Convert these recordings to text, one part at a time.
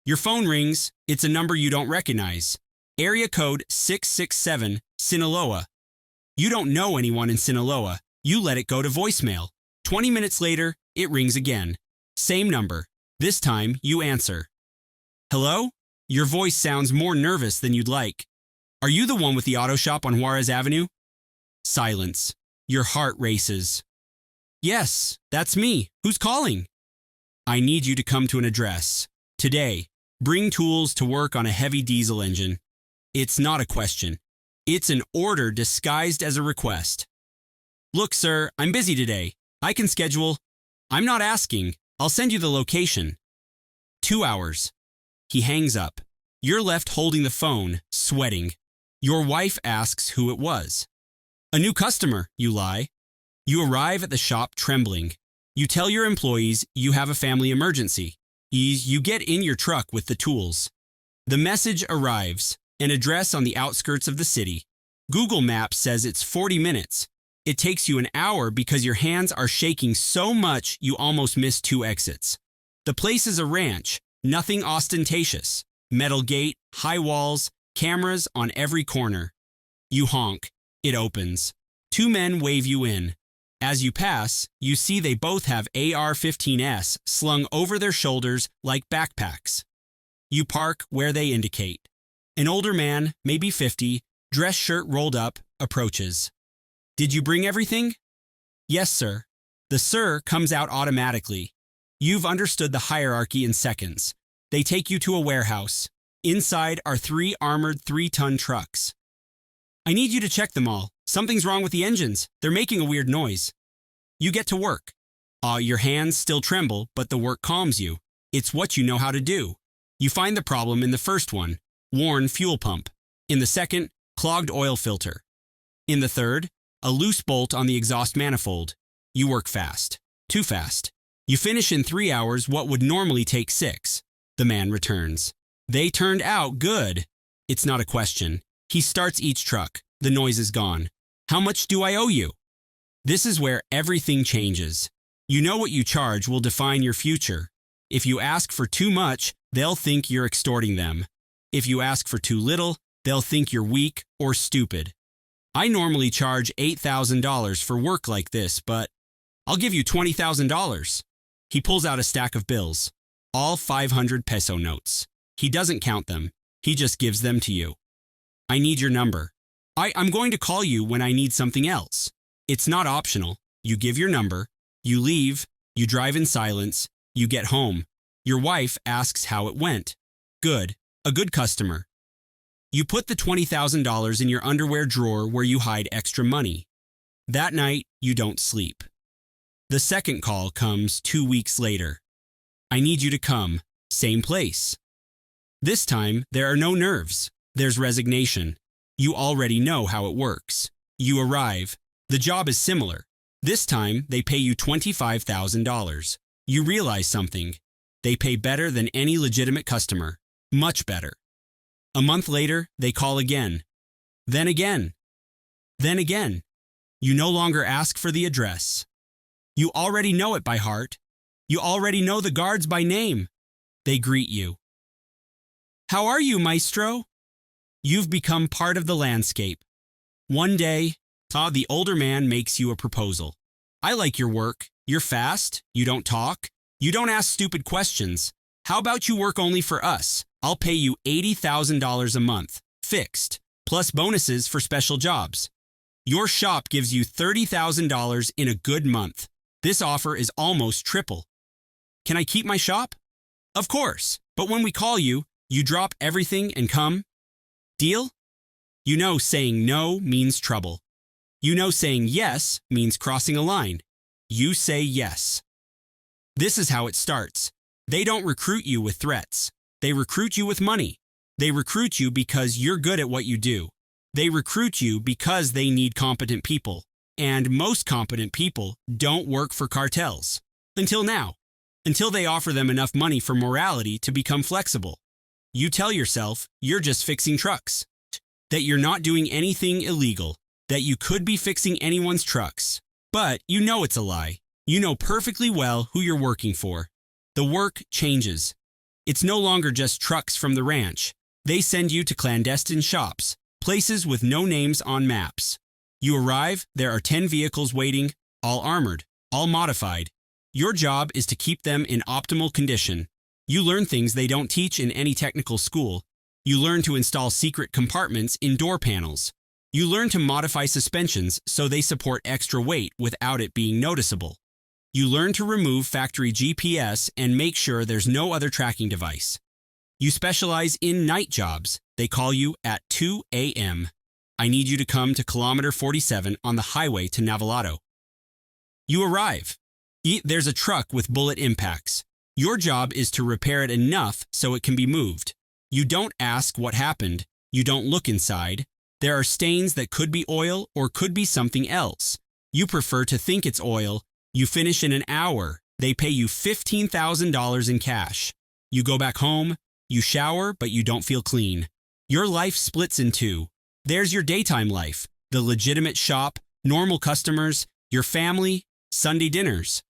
Your phone rings. It's a number you don't recognize. Area code 667, Sinaloa. You don't know anyone in Sinaloa. You let it go to voicemail. 20 minutes later, it rings again. Same number. This time, you answer. Hello? Your voice sounds more nervous than you'd like. Are you the one with the auto shop on Juarez Avenue? Silence. Your heart races. Yes, that's me. Who's calling? I need you to come to an address. Today. Bring tools to work on a heavy diesel engine. It's not a question. It's an order disguised as a request. Look, sir, I'm busy today. I can schedule. I'm not asking. I'll send you the location. 2 hours. He hangs up. You're left holding the phone, sweating. Your wife asks who it was. A new customer, you lie. You arrive at the shop trembling. You tell your employees you have a family emergency. You get in your truck with the tools. The message arrives, an address on the outskirts of the city. Google Maps says it's 40 minutes. It takes you an hour because your hands are shaking so much you almost miss 2 exits. The place is a ranch, nothing ostentatious. Metal gate, high walls, cameras on every corner. You honk. It opens. 2 men wave you in. As you pass, you see they both have AR-15s slung over their shoulders like backpacks. You park where they indicate. An older man, maybe 50, dress shirt rolled up, approaches. Did you bring everything? Yes, sir. The sir comes out automatically. You've understood the hierarchy in seconds. They take you to a warehouse. Inside are 3 armored 3-ton trucks. I need you to check them all. Something's wrong with the engines. They're making a weird noise. You get to work. Your hands still tremble, but the work calms you. It's what you know how to do. You find the problem in the first one, worn fuel pump. In the second, clogged oil filter. In the third, a loose bolt on the exhaust manifold. You work fast. Too fast. You finish in 3 hours what would normally take 6. The man returns. They turned out good. It's not a question. He starts each truck. The noise is gone. How much do I owe you? This is where everything changes. You know what you charge will define your future. If you ask for too much, they'll think you're extorting them. If you ask for too little, they'll think you're weak or stupid. I normally charge $8,000 for work like this, but I'll give you $20,000. He pulls out a stack of bills, all 500 peso notes. He doesn't count them. He just gives them to you. I need your number. I'm going to call you when I need something else. It's not optional. You give your number. You leave. You drive in silence. You get home. Your wife asks how it went. Good. A good customer. You put the $20,000 in your underwear drawer where you hide extra money. That night, you don't sleep. The second call comes 2 weeks later. I need you to come. Same place. This time, there are no nerves. There's resignation. You already know how it works. You arrive. The job is similar. This time, they pay you $25,000. You realize something. They pay better than any legitimate customer. Much better. A month later, they call again. Then again. Then again. You no longer ask for the address. You already know it by heart. You already know the guards by name. They greet you. How are you, maestro? You've become part of the landscape. One day, the older man makes you a proposal. I like your work. You're fast. You don't talk. You don't ask stupid questions. How about you work only for us? I'll pay you $80,000 a month, fixed, plus bonuses for special jobs. Your shop gives you $30,000 in a good month. This offer is almost triple. Can I keep my shop? Of course, but when we call you, you drop everything and come. Deal? You know saying no means trouble. You know saying yes means crossing a line. You say yes. This is how it starts. They don't recruit you with threats. They recruit you with money. They recruit you because you're good at what you do. They recruit you because they need competent people. And most competent people don't work for cartels. Until now. Until they offer them enough money for morality to become flexible. You tell yourself you're just fixing trucks. That you're not doing anything illegal. That you could be fixing anyone's trucks. But you know it's a lie. You know perfectly well who you're working for. The work changes. It's no longer just trucks from the ranch. They send you to clandestine shops, places with no names on maps. You arrive, there are 10 vehicles waiting, all armored, all modified. Your job is to keep them in optimal condition. You learn things they don't teach in any technical school. You learn to install secret compartments in door panels. You learn to modify suspensions so they support extra weight without it being noticeable. You learn to remove factory GPS and make sure there's no other tracking device. You specialize in night jobs. They call you at 2 a.m. I need you to come to kilometer 47 on the highway to Navalato. You arrive. There's a truck with bullet impacts. Your job is to repair it enough so it can be moved. You don't ask what happened. You don't look inside. There are stains that could be oil or could be something else. You prefer to think it's oil. You finish in an hour. They pay you $15,000 in cash. You go back home. You shower, but you don't feel clean. Your life splits in two. There's your daytime life, the legitimate shop, normal customers, your family, Sunday dinners.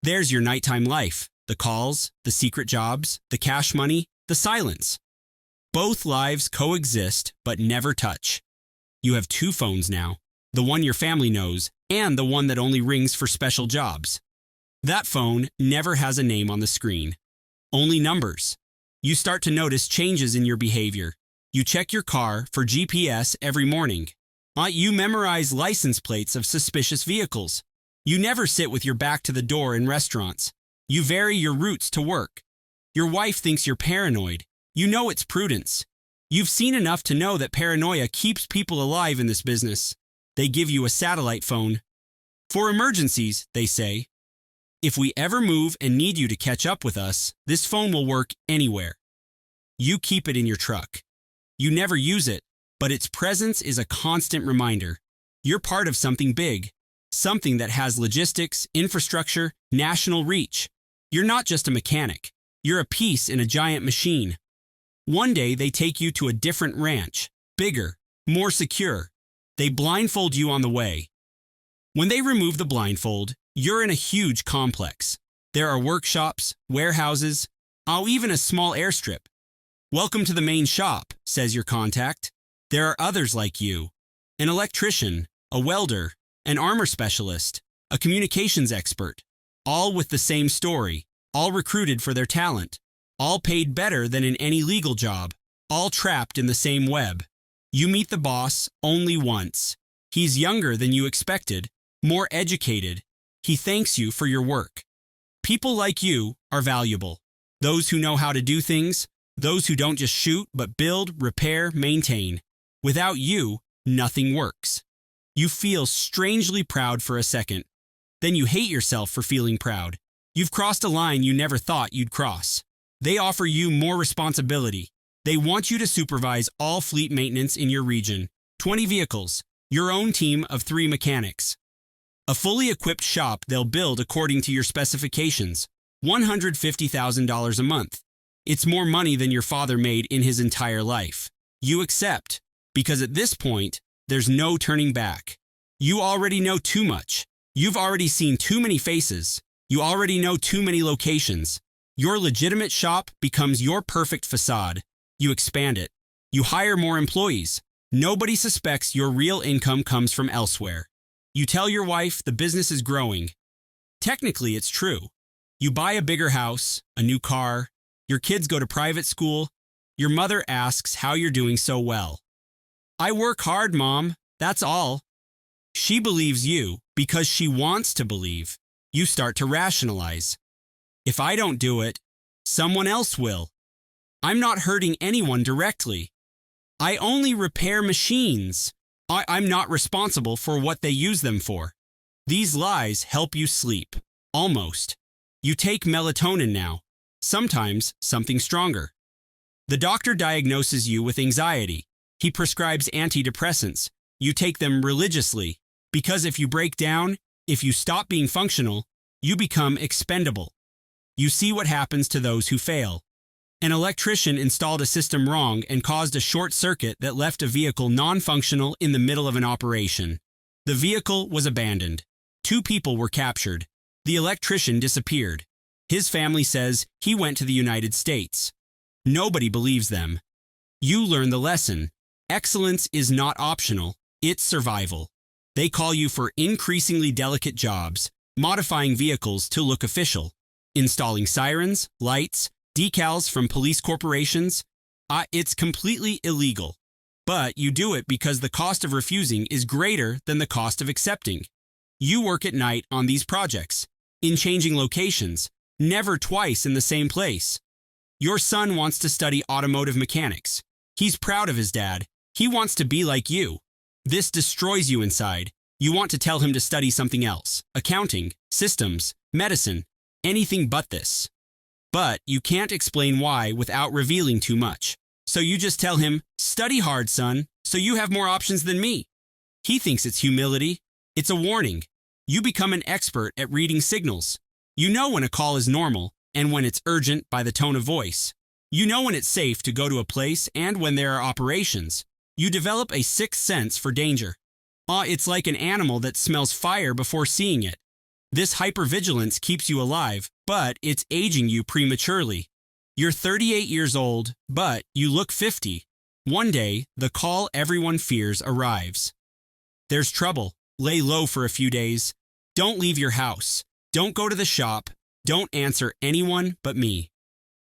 There's your nighttime life, the calls, the secret jobs, the cash money, the silence. Both lives coexist but never touch. You have two phones now, the one your family knows and the one that only rings for special jobs. That phone never has a name on the screen, only numbers. You start to notice changes in your behavior. You check your car for GPS every morning. You memorize license plates of suspicious vehicles. You never sit with your back to the door in restaurants. You vary your routes to work. Your wife thinks you're paranoid. You know it's prudence. You've seen enough to know that paranoia keeps people alive in this business. They give you a satellite phone. For emergencies, they say. If we ever move and need you to catch up with us, this phone will work anywhere. You keep it in your truck. You never use it, but its presence is a constant reminder. You're part of something big, something that has logistics, infrastructure, national reach. You're not just a mechanic. You're a piece in a giant machine. One day they take you to a different ranch, bigger, more secure. They blindfold you on the way. When they remove the blindfold, you're in a huge complex. There are workshops, warehouses, even a small airstrip. Welcome to the main shop, says your contact. There are others like you. An electrician, a welder, an armor specialist, a communications expert, all with the same story, all recruited for their talent, all paid better than in any legal job, all trapped in the same web. You meet the boss only once. He's younger than you expected, more educated. He thanks you for your work. People like you are valuable. Those who know how to do things, those who don't just shoot but build, repair, maintain. Without you, nothing works. You feel strangely proud for a second. Then you hate yourself for feeling proud. You've crossed a line you never thought you'd cross. They offer you more responsibility. They want you to supervise all fleet maintenance in your region. 20 vehicles, your own team of 3 mechanics. A fully equipped shop they'll build according to your specifications. $150,000 a month. It's more money than your father made in his entire life. You accept, because at this point, there's no turning back. You already know too much. You've already seen too many faces. You already know too many locations. Your legitimate shop becomes your perfect facade. You expand it. You hire more employees. Nobody suspects your real income comes from elsewhere. You tell your wife the business is growing. Technically, it's true. You buy a bigger house, a new car. Your kids go to private school. Your mother asks how you're doing so well. I work hard, Mom. That's all. She believes you because she wants to believe. You start to rationalize. If I don't do it, someone else will. I'm not hurting anyone directly. I only repair machines. I'm not responsible for what they use them for. These lies help you sleep. Almost. You take melatonin now. Sometimes something stronger. The doctor diagnoses you with anxiety. He prescribes antidepressants. You take them religiously. Because if you break down, if you stop being functional, you become expendable. You see what happens to those who fail. An electrician installed a system wrong and caused a short circuit that left a vehicle non-functional in the middle of an operation. The vehicle was abandoned. 2 people were captured. The electrician disappeared. His family says he went to the United States. Nobody believes them. You learn the lesson. Excellence is not optional, it's survival. They call you for increasingly delicate jobs, modifying vehicles to look official, installing sirens, lights, decals from police corporations. It's completely illegal. But you do it because the cost of refusing is greater than the cost of accepting. You work at night on these projects, in changing locations, never twice in the same place. Your son wants to study automotive mechanics. He's proud of his dad. He wants to be like you. This destroys you inside. You want to tell him to study something else, accounting, systems, medicine, anything but this. But you can't explain why without revealing too much. So you just tell him, study hard, son, so you have more options than me. He thinks it's humility. It's a warning. You become an expert at reading signals. You know when a call is normal and when it's urgent by the tone of voice. You know when it's safe to go to a place and when there are operations. You develop a sixth sense for danger. It's like an animal that smells fire before seeing it. This hypervigilance keeps you alive, but it's aging you prematurely. You're 38 years old, but you look 50. One day, the call everyone fears arrives. There's trouble. Lay low for a few days. Don't leave your house. Don't go to the shop. Don't answer anyone but me.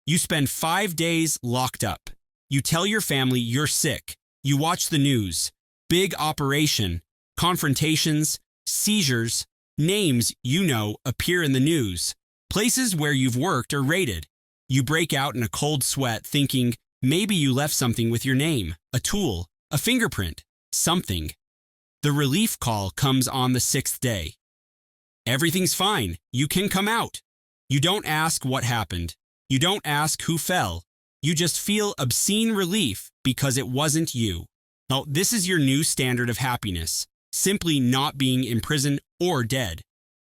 You spend 5 days locked up. You tell your family you're sick. You watch the news. Big operation. Confrontations. Seizures. Names you know appear in the news. Places where you've worked are raided. You break out in a cold sweat thinking maybe you left something with your name, a tool, a fingerprint, something. The relief call comes on the 6th day. Everything's fine. You can come out. You don't ask what happened. You don't ask who fell. You just feel obscene relief because it wasn't you. Now, this is your new standard of happiness, simply not being in prison or dead.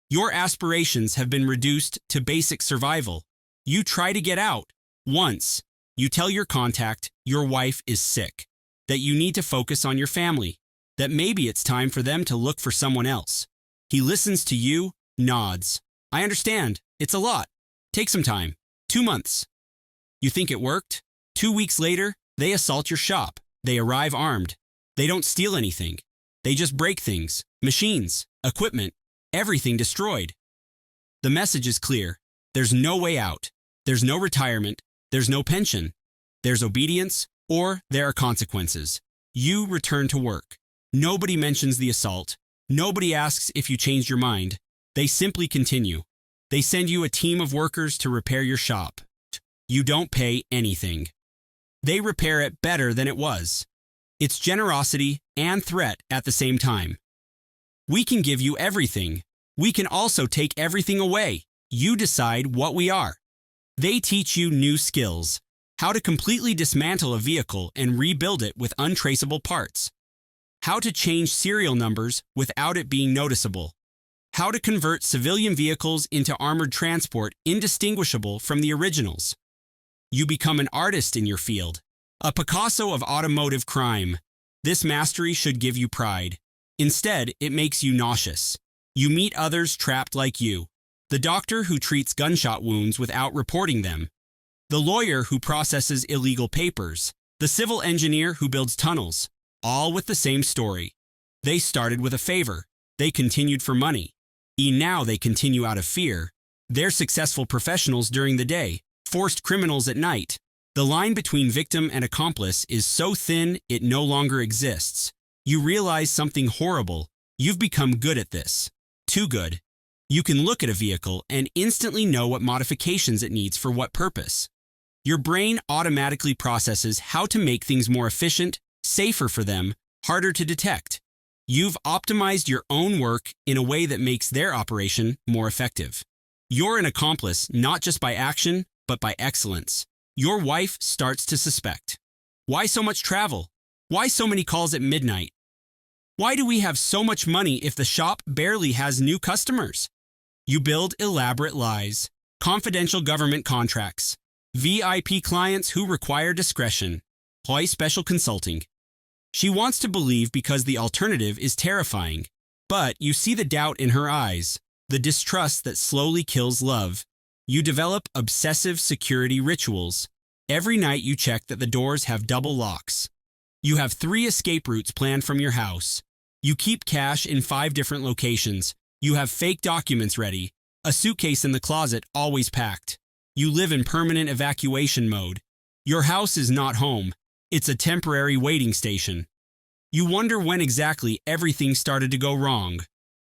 Your aspirations have been reduced to basic survival. You try to get out. Once, you tell your contact your wife is sick, that you need to focus on your family, that maybe it's time for them to look for someone else. He listens to you, nods. I understand. It's a lot. Take some time. 2 months. You think it worked? 2 weeks later, they assault your shop. They arrive armed. They don't steal anything. They just break things, machines, equipment, everything destroyed. The message is clear. There's no way out. There's no retirement. There's no pension. There's obedience, or there are consequences. You return to work. Nobody mentions the assault. Nobody asks if you changed your mind. They simply continue. They send you a team of workers to repair your shop. You don't pay anything. They repair it better than it was. It's generosity and threat at the same time. We can give you everything. We can also take everything away. You decide what we are. They teach you new skills, how to completely dismantle a vehicle and rebuild it with untraceable parts, how to change serial numbers without it being noticeable, how to convert civilian vehicles into armored transport indistinguishable from the originals. You become an artist in your field, a Picasso of automotive crime. This mastery should give you pride. Instead, it makes you nauseous. You meet others trapped like you. The doctor who treats gunshot wounds without reporting them. The lawyer who processes illegal papers. The civil engineer who builds tunnels. All with the same story. They started with a favor. They continued for money. Now they continue out of fear. They're successful professionals during the day, forced criminals at night. The line between victim and accomplice is so thin it no longer exists. You realize something horrible. You've become good at this. Too good. You can look at a vehicle and instantly know what modifications it needs for what purpose. Your brain automatically processes how to make things more efficient, safer for them, harder to detect. You've optimized your own work in a way that makes their operation more effective. You're an accomplice not just by action, but by excellence. Your wife starts to suspect. Why so much travel? Why so many calls at midnight? Why do we have so much money if the shop barely has new customers? You build elaborate lies, confidential government contracts, VIP clients who require discretion, high special consulting. She wants to believe because the alternative is terrifying, but you see the doubt in her eyes, the distrust that slowly kills love. You develop obsessive security rituals. Every night you check that the doors have double locks. You have 3 escape routes planned from your house. You keep cash in 5 different locations. You have fake documents ready. A suitcase in the closet always packed. You live in permanent evacuation mode. Your house is not home. It's a temporary waiting station. You wonder when exactly everything started to go wrong.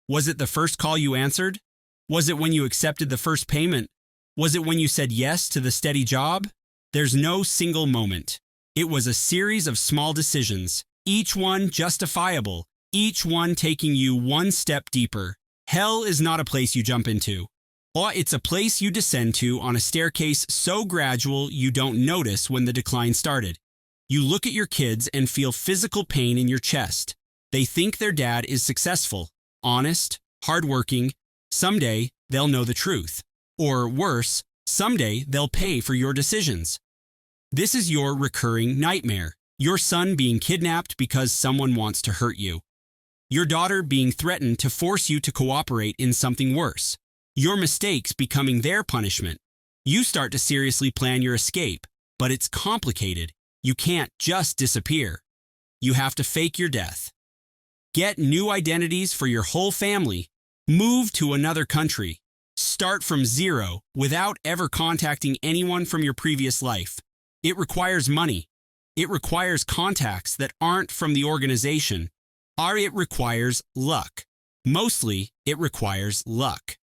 Was it the first call you answered? Was it when you accepted the first payment? Was it when you said yes to the steady job? There's no single moment. It was a series of small decisions, each one justifiable, each one taking you one step deeper. Hell is not a place you jump into. It's a place you descend to on a staircase so gradual you don't notice when the decline started. You look at your kids and feel physical pain in your chest. They think their dad is successful, honest, hardworking. Someday, they'll know the truth. Or worse, someday they'll pay for your decisions. This is your recurring nightmare. Your son being kidnapped because someone wants to hurt you. Your daughter being threatened to force you to cooperate in something worse. Your mistakes becoming their punishment. You start to seriously plan your escape, but it's complicated. You can't just disappear. You have to fake your death. Get new identities for your whole family. Move to another country. Start from zero without ever contacting anyone from your previous life. It requires money. It requires contacts that aren't from the organization. Or it requires luck. Mostly, it requires luck.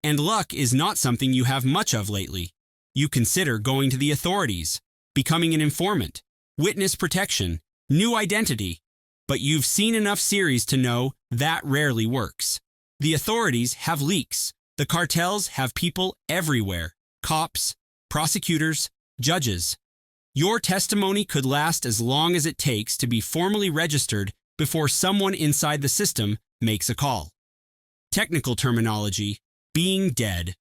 And luck is not something you have much of lately. You consider going to the authorities, becoming an informant, witness protection, new identity. But you've seen enough series to know that rarely works. The authorities have leaks. The cartels have people everywhere. Cops, prosecutors, judges. Your testimony could last as long as it takes to be formally registered before someone inside the system makes a call. Technical terminology, being dead.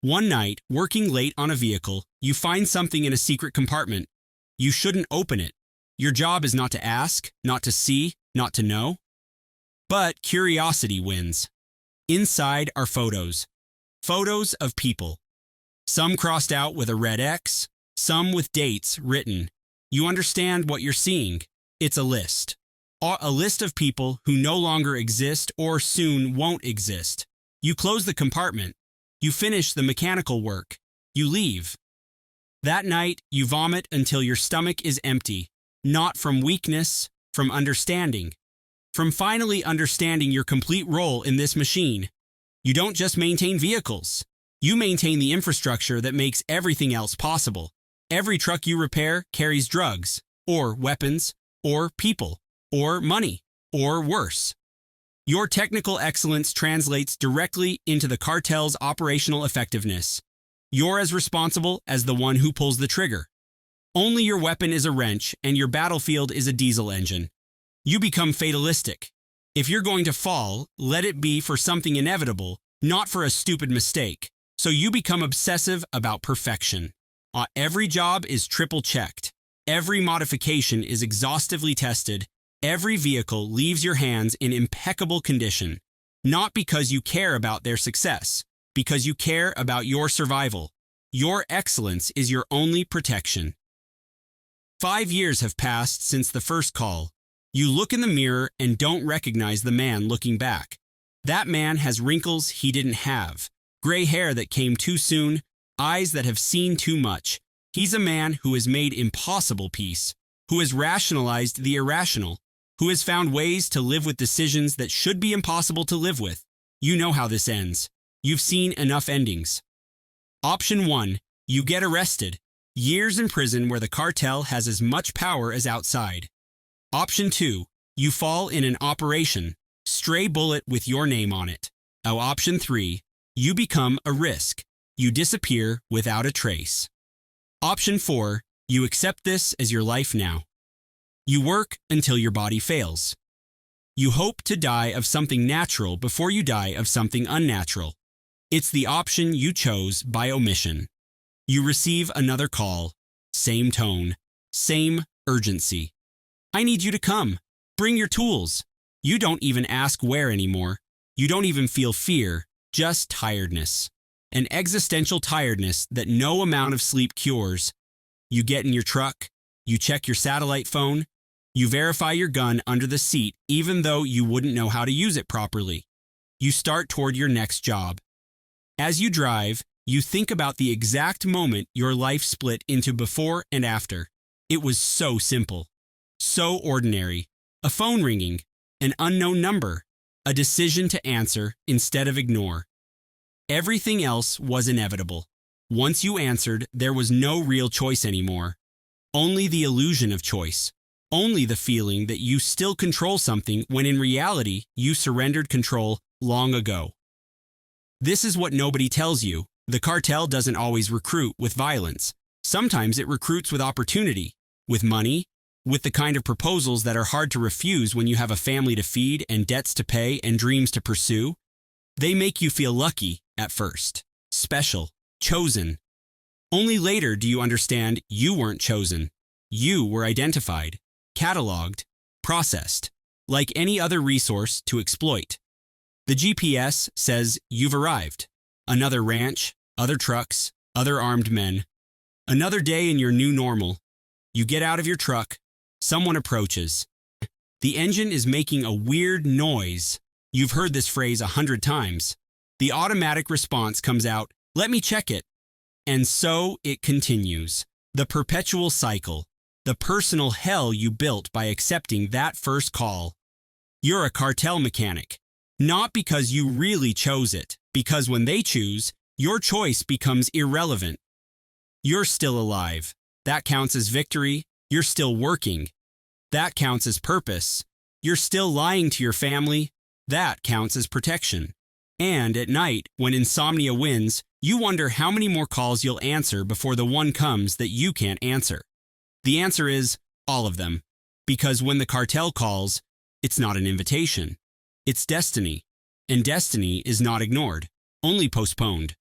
One night, working late on a vehicle, you find something in a secret compartment. You shouldn't open it. Your job is not to ask, not to see, not to know. But curiosity wins. Inside are photos. Photos of people. Some crossed out with a red X, some with dates written. You understand what you're seeing. It's a list. A list of people who no longer exist or soon won't exist. You close the compartment. You finish the mechanical work. You leave. That night, you vomit until your stomach is empty. Not from weakness, from understanding. From finally understanding your complete role in this machine. You don't just maintain vehicles. You maintain the infrastructure that makes everything else possible. Every truck you repair carries drugs, or weapons, or people, or money, or worse. Your technical excellence translates directly into the cartel's operational effectiveness. You're as responsible as the one who pulls the trigger. Only your weapon is a wrench and your battlefield is a diesel engine. You become fatalistic. If you're going to fall, let it be for something inevitable, not for a stupid mistake. So you become obsessive about perfection. Every job is triple checked. Every modification is exhaustively tested. Every vehicle leaves your hands in impeccable condition. Not because you care about their success, because you care about your survival. Your excellence is your only protection. 5 years have passed since the first call. You look in the mirror and don't recognize the man looking back. That man has wrinkles he didn't have, gray hair that came too soon, eyes that have seen too much. He's a man who has made impossible peace, who has rationalized the irrational, who has found ways to live with decisions that should be impossible to live with. You know how this ends. You've seen enough endings. Option 1. You get arrested. Years in prison where the cartel has as much power as outside. Option 2. You fall in an operation. Stray bullet with your name on it. Option 3. You become a risk. You disappear without a trace. Option 4. You accept this as your life now. You work until your body fails. You hope to die of something natural before you die of something unnatural. It's the option you chose by omission. You receive another call. Same tone. Same urgency. I need you to come. Bring your tools. You don't even ask where anymore. You don't even feel fear, just tiredness. an existential tiredness that no amount of sleep cures. You get in your truck, you check your satellite phone, you verify your gun under the seat even though you wouldn't know how to use it properly. You start toward your next job. As you drive, you think about the exact moment your life split into before and after. It was so simple, so ordinary. A phone ringing, an unknown number, a decision to answer instead of ignore. Everything else was inevitable. Once you answered, there was no real choice anymore. Only the illusion of choice. Only the feeling that you still control something when in reality you surrendered control long ago. This is what nobody tells you. The cartel doesn't always recruit with violence. Sometimes it recruits with opportunity, with money, with the kind of proposals that are hard to refuse when you have a family to feed and debts to pay and dreams to pursue. They make you feel lucky at first, special, chosen. Only later do you understand you weren't chosen. You were identified, cataloged, processed, like any other resource to exploit. The GPS says you've arrived. Another ranch, other trucks, other armed men. Another day in your new normal. You get out of your truck. Someone approaches. The engine is making a weird noise. You've heard this phrase 100 times. The automatic response comes out, "Let me check it." And so it continues. The perpetual cycle. The personal hell you built by accepting that first call. You're a cartel mechanic. Not because you really chose it, because when they choose, your choice becomes irrelevant. You're still alive. That counts as victory. You're still working. That counts as purpose. You're still lying to your family. That counts as protection. And at night, when insomnia wins, you wonder how many more calls you'll answer before the one comes that you can't answer. The answer is all of them. Because when the cartel calls, it's not an invitation. It's destiny. And destiny is not ignored, only postponed.